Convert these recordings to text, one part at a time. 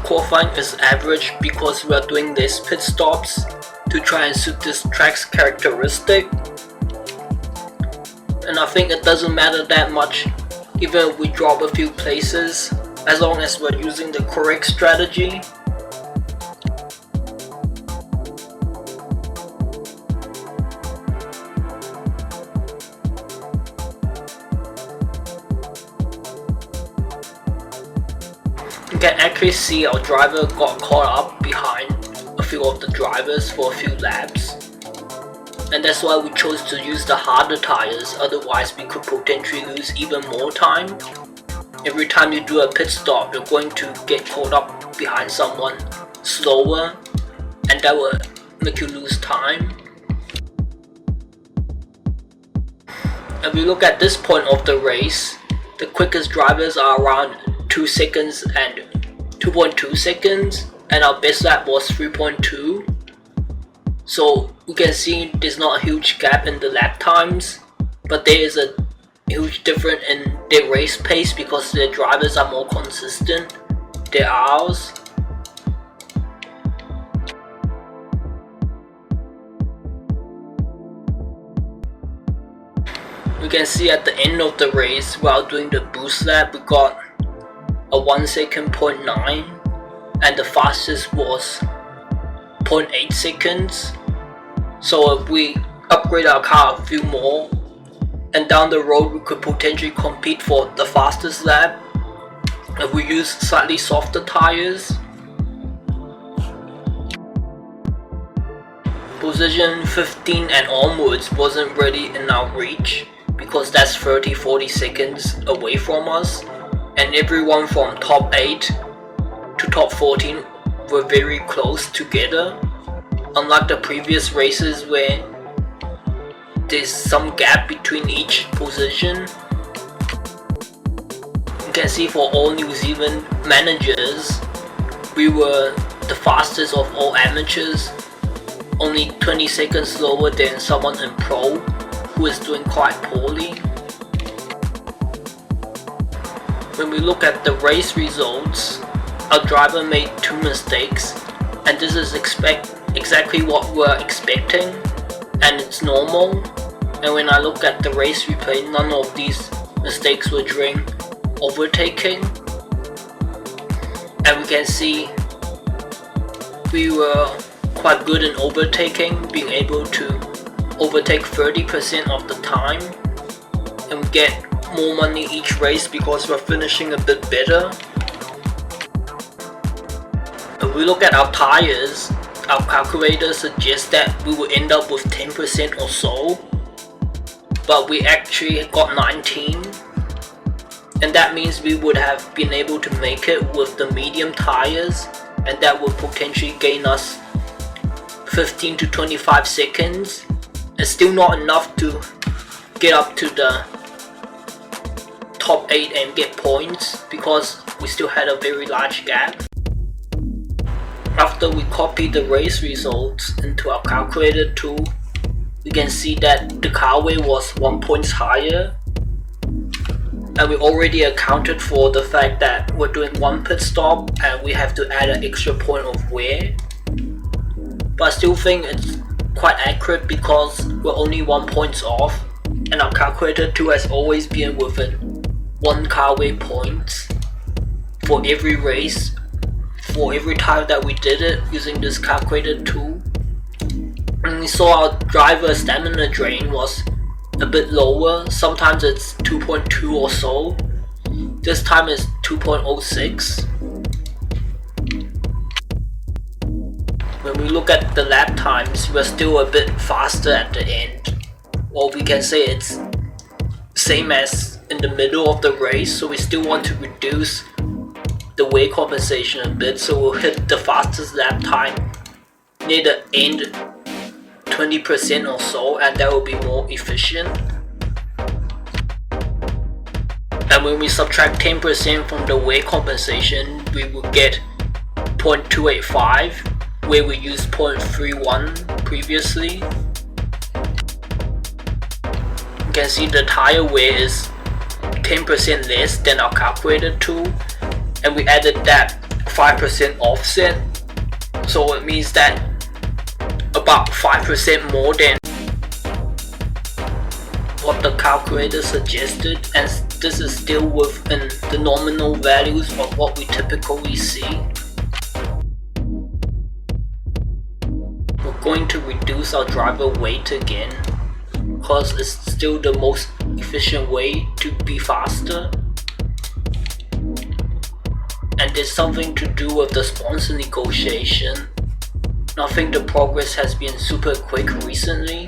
qualifying is average because we are doing less pit stops to try and suit this track's characteristic. And I think it doesn't matter that much even if we drop a few places, as long as we're using the correct strategy. You can actually see our driver got caught up behind a few of the drivers for a few laps, and that's why we chose to use the harder tires, otherwise we could potentially lose even more time. Every time you do a pit stop, you're going to get caught up behind someone slower, and that will make you lose time. If we look at this point of the race, the quickest drivers are around 2 seconds and 2.2 seconds, and our best lap was 3.2. So we can see there's not a huge gap in the lap times, but there is a huge difference in their race pace because their drivers are more consistent than ours. You can see at the end of the race, while doing the boost lap, we got a 1 second 0.9, and the fastest was 0.8 seconds. So if we upgrade our car a few more, and down the road we could potentially compete for the fastest lap if we use slightly softer tires. Position 15 and onwards wasn't really in our reach because that's 30-40 seconds away from us, and everyone from top 8 to top 14 were very close together, unlike the previous races where there's some gap between each position. You can see for all New Zealand managers, we were the fastest of all amateurs, only 20 seconds slower than someone in pro who is doing quite poorly. When we look at the race results, our driver made 2 mistakes, and this is exactly what we're expecting, and it's normal. And when I look at the race replay, none of these mistakes were during overtaking, and we can see we were quite good in overtaking, being able to overtake 30% of the time, and we get more money each race because we're finishing a bit better. If we look at our tires, our calculator suggests that we will end up with 10% or so, but we actually got 19, and that means we would have been able to make it with the medium tires, and that would potentially gain us 15 to 25 seconds. It's still not enough to get up to the top 8 and get points because we still had a very large gap. After we copy the race results into our calculator tool, we can see that the car weight was 1 point higher, and we already accounted for the fact that we're doing 1 pit stop and we have to add an extra point of wear. But I still think it's quite accurate because we're only 1 point off, and our calculator tool has always been within 1 car weight points for every race, for every time that we did it using this calculator tool. And we saw our driver stamina drain was a bit lower. Sometimes it's 2.2 or so. This time it's 2.06. When we look at the lap times, we're still a bit faster at the end. Or we can say it's same as in the middle of the race, so we still want to reduce the weight compensation a bit, so we'll hit the fastest lap time near the end 20% or so, and that will be more efficient. And when we subtract 10% from the weight compensation, we will get 0.285, where we used 0.31 previously. You can see the tire wear is 10% less than our calculator tool, and we added that 5% offset, so it means that about 5% more than what the calculator suggested, and this is still within the nominal values of what we typically see. We're going to reduce our driver weight again, because it's still the most efficient way to be faster. And there's something to do with the sponsor negotiation. I think the progress has been super quick recently.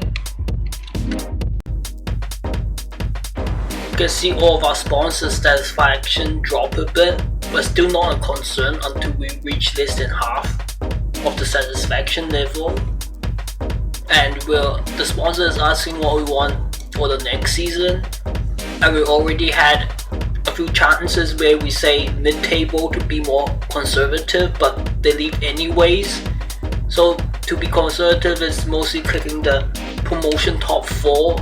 You can see all of our sponsor satisfaction drop a bit, but still not a concern until we reach less than half of the satisfaction level. And the sponsor is asking what we want for the next season, and we already had a few chances where we say mid-table to be more conservative, but they leave anyways. So to be conservative is mostly clicking the promotion top 4,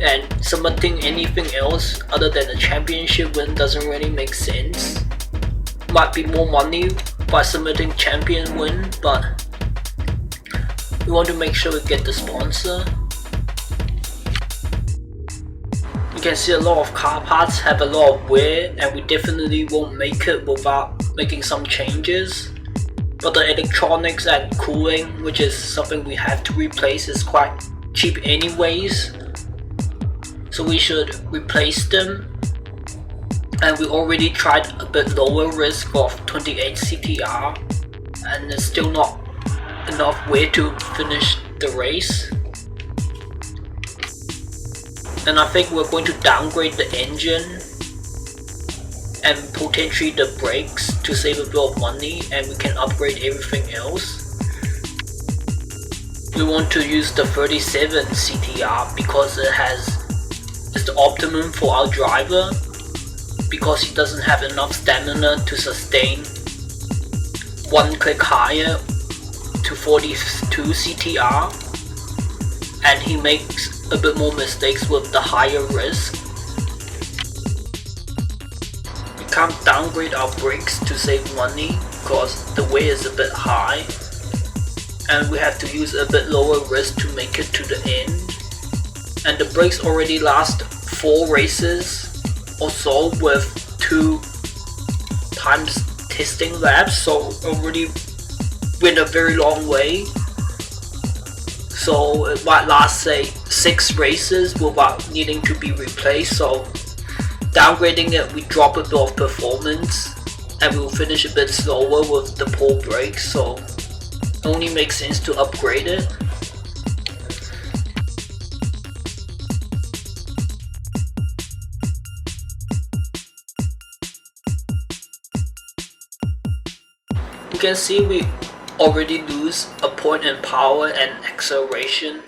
and submitting anything else other than a championship win doesn't really make sense. Might be more money by submitting champion win, but we want to make sure we get the sponsor. You can see a lot of car parts have a lot of wear, and we definitely won't make it without making some changes. But the electronics and cooling, which is something we have to replace, is quite cheap anyways, so we should replace them. And we already tried a bit lower risk of 28 CPR, and there's still not enough way to finish the race. And I think we're going to downgrade the engine and potentially the brakes to save a bit of money, and we can upgrade everything else. We want to use the 37 CTR because it's the optimum for our driver, because he doesn't have enough stamina to sustain one click higher to 42 CTR, and he makes a bit more mistakes with the higher risk. We can't downgrade our brakes to save money because the weight is a bit high, and we have to use a bit lower risk to make it to the end. And the brakes already last 4 races or so with 2 times testing laps, so already went a very long way. So it might last, say, 6 races without needing to be replaced. So downgrading it, we drop a bit of performance, and we'll finish a bit slower with the pull brakes, so it only makes sense to upgrade it. You can see we already lose a point in power and acceleration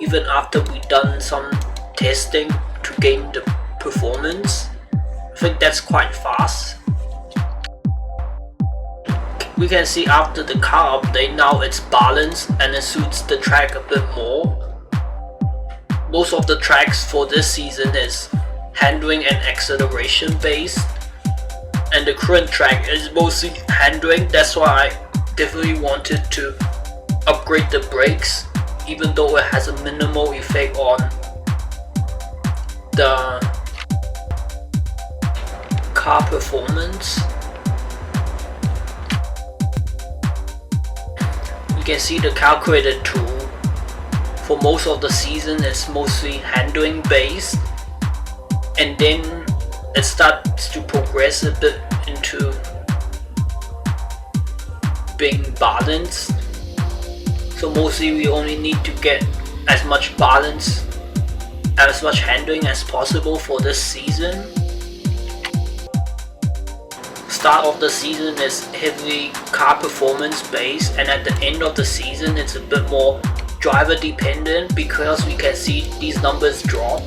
even after we've done some testing to gain the performance. I think that's quite fast. We can see after the car update, now it's balanced and it suits the track a bit more. Most of the tracks for this season is handling and acceleration based, and the current track is mostly handling. That's why I definitely wanted to upgrade the brakes, even though it has a minimal effect on the car performance. You can see the calculator tool for most of the season is mostly handling based, and then it starts to progress a bit into being balanced. So mostly we only need to get as much balance and as much handling as possible for this season. Start of the season is heavily car performance based, and at the end of the season it's a bit more driver dependent, because we can see these numbers drop,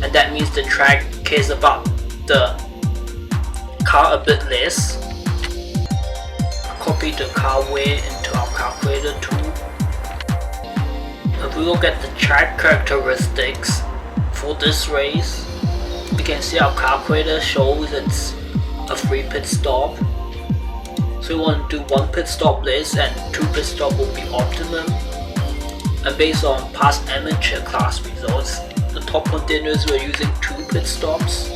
and that means the track cares about the car a bit less. Copy the car wear into our calculator tool. If we look at the track characteristics for this race, we can see our calculator shows it's a free pit stop, So we want to do 1 pit stop less and 2 pit stop will be optimum. And based on past amateur class results, the top contenders were using 2 pit stops.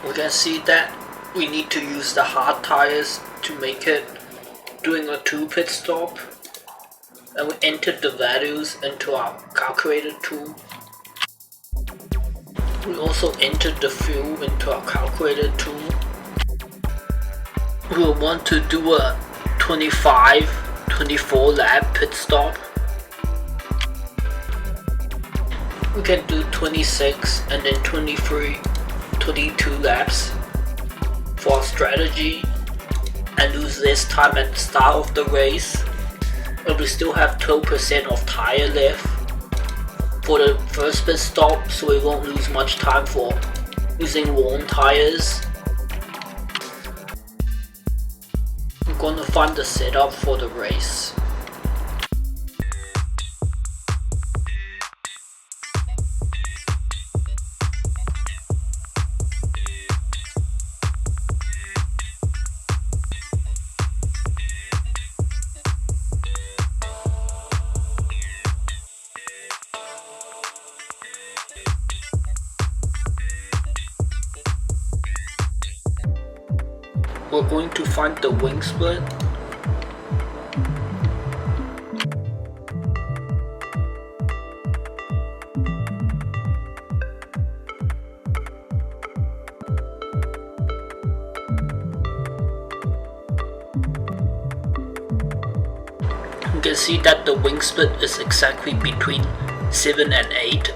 We can see that we need to use the hard tires to make it doing a 2 pit stop. And we entered the values into our calculator tool. We also entered the fuel into our calculator tool. We will want to do a 24 lap pit stop. We can do 26 and then 23, 22 laps for our strategy and lose less time at the start of the race. But we still have 12% of tire left for the first pit stop, so we won't lose much time for using worn tires. I'm gonna find the setup for the race. We're going to find the wing split. You can see that the wing split is exactly between 7 and 8.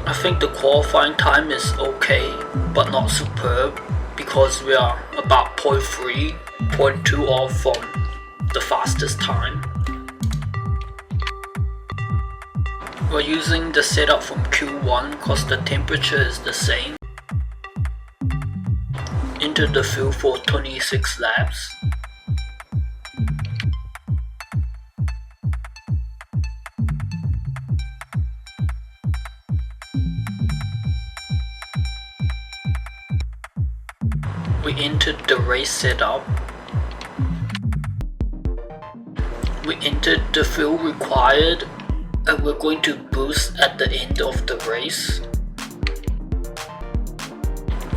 I think the qualifying time is okay, but not superb, because we are about 0.3, 0.2 off from the fastest time. We're using the setup from Q1 because the temperature is the same. Enter the fuel for 26 laps. We entered the race setup. We entered the fuel required and we're going to boost at the end of the race.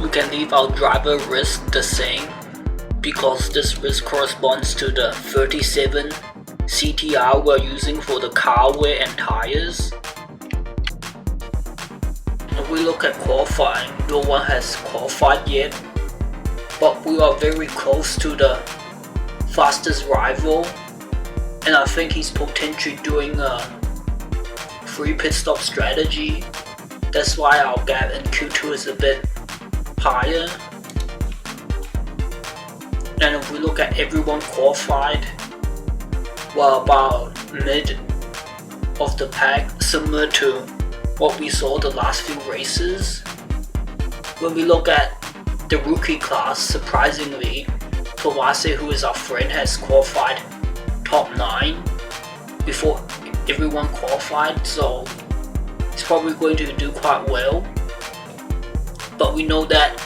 We can leave our driver risk the same because this risk corresponds to the 37 CTR we're using for the car wear and tires. If we look at qualifying, no one has qualified yet, but we are very close to the fastest rival, and I think he's potentially doing a 3 pit stop strategy. That's why our gap in Q2 is a bit higher. And if we look at everyone qualified, we're about mid of the pack, similar to what we saw the last few races. When we look at the rookie class, surprisingly, Tomase, who is our friend, has qualified top 9 before everyone qualified, so he's probably going to do quite well. But we know that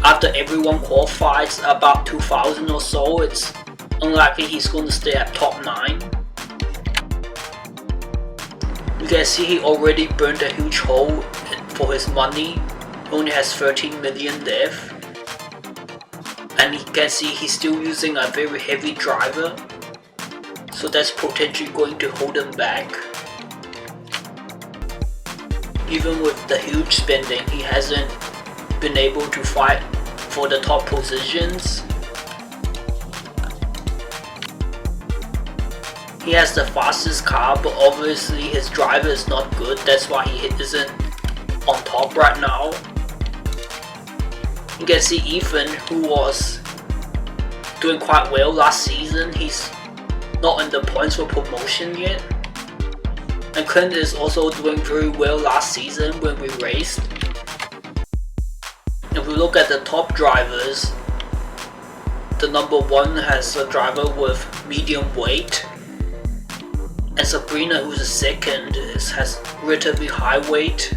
after everyone qualifies about 2000 or so, it's unlikely he's going to stay at top 9. You can see he already burned a huge hole for his money. He only has 13 million left. And you can see he's still using a very heavy driver, so that's potentially going to hold him back. Even with the huge spending, he hasn't been able to fight for the top positions. He has the fastest car, but obviously his driver is not good, that's why he isn't on top right now. You can see Ethan, who was doing quite well last season, he's not in the points for promotion yet. And Clint is also doing very well last season when we raced. If we look at the top drivers, the number 1 has a driver with medium weight. and Sabrina, who's a second, has relatively high weight,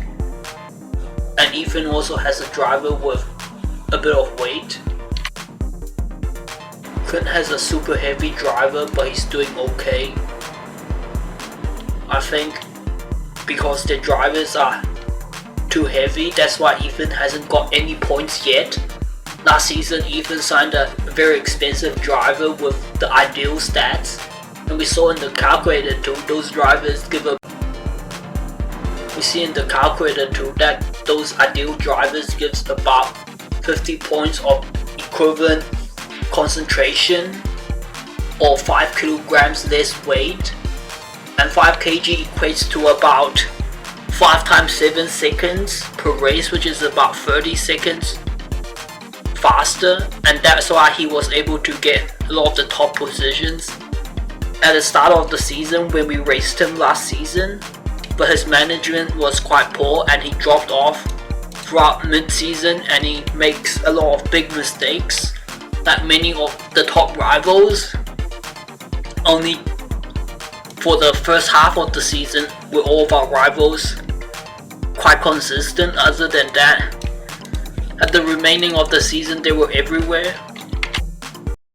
and Ethan also has a driver with a bit of weight. Clint has a super heavy driver, but he's doing okay. I think because their drivers are too heavy, that's why Ethan hasn't got any points yet. Last season, Ethan signed a very expensive driver with the ideal stats, and we saw in the calculator too, those drivers give a. We see in the calculator too that those ideal drivers gives about 50 points of equivalent concentration, or 5 kilograms less weight, and 5 kg equates to about 5 times 7 seconds per race, which is about 30 seconds faster, and that's why he was able to get a lot of the top positions at the start of the season when we raced him last season. But his management was quite poor and he dropped off throughout mid-season, and he makes a lot of big mistakes like many of the top rivals. Only for the first half of the season were all of our rivals quite consistent. Other than that, at the remaining of the season they were everywhere.